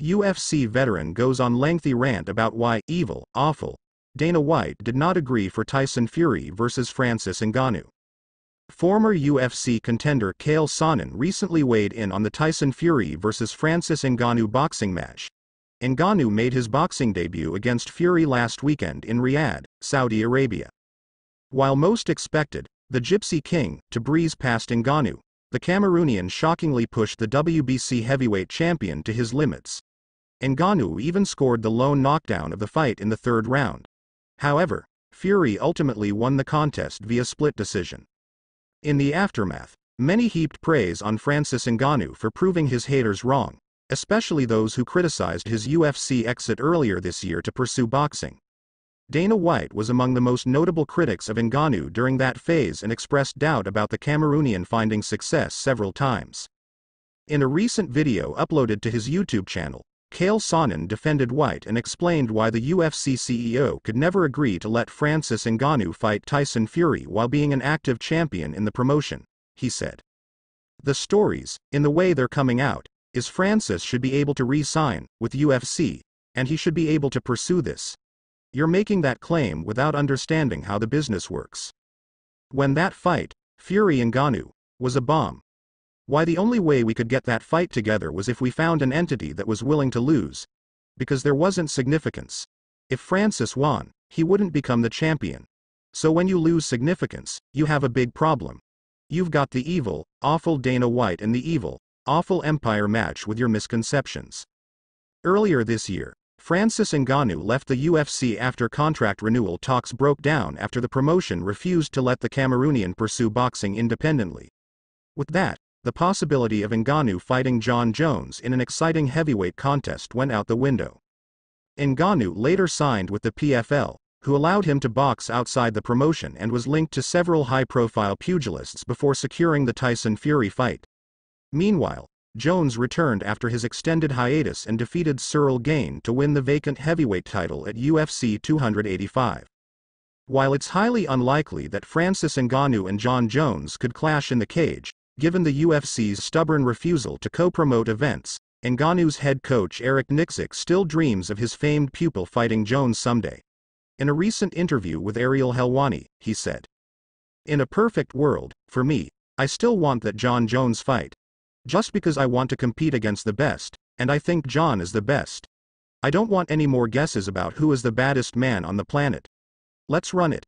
UFC veteran goes on lengthy rant about why evil, awful, Dana White did not agree for Tyson Fury vs. Francis Ngannou. Former UFC contender Chael Sonnen recently weighed in on the Tyson Fury vs. Francis Ngannou boxing match. Ngannou made his boxing debut against Fury last weekend in Riyadh, Saudi Arabia. While most expected the Gypsy King to breeze past Ngannou, the Cameroonian shockingly pushed the WBC heavyweight champion to his limits. Ngannou even scored the lone knockdown of the fight in the third round. However, Fury ultimately won the contest via split decision. In the aftermath, many heaped praise on Francis Ngannou for proving his haters wrong, especially those who criticized his UFC exit earlier this year to pursue boxing. Dana White was among the most notable critics of Ngannou during that phase and expressed doubt about the Cameroonian finding success several times. In a recent video uploaded to his YouTube channel, Chael Sonnen defended White and explained why the UFC CEO could never agree to let Francis Ngannou fight Tyson Fury while being an active champion in the promotion. He said, "The stories, in the way they're coming out, is Francis should be able to re-sign with UFC, and he should be able to pursue this. You're making that claim without understanding how the business works. When that fight, Fury-Ngannou, was a bomb. Why the only way we could get that fight together was if we found an entity that was willing to lose. Because there wasn't significance. If Francis won, he wouldn't become the champion. So when you lose significance, you have a big problem. You've got the evil, awful Dana White and the evil, awful Empire match with your misconceptions." Earlier this year, Francis Ngannou left the UFC after contract renewal talks broke down after the promotion refused to let the Cameroonian pursue boxing independently. With that, the possibility of Ngannou fighting Jon Jones in an exciting heavyweight contest went out the window. Ngannou later signed with the PFL, who allowed him to box outside the promotion and was linked to several high-profile pugilists before securing the Tyson Fury fight. Meanwhile, Jones returned after his extended hiatus and defeated Cyril Gane to win the vacant heavyweight title at UFC 285. While it's highly unlikely that Francis Ngannou and Jon Jones could clash in the cage, given the UFC's stubborn refusal to co-promote events, Ngannou's head coach Eric Nicksick still dreams of his famed pupil fighting Jones someday. In a recent interview with Ariel Helwani, he said, "In a perfect world, for me, I still want that Jon Jones fight. Just because I want to compete against the best, and I think Jon is the best. I don't want any more guesses about who is the baddest man on the planet. Let's run it."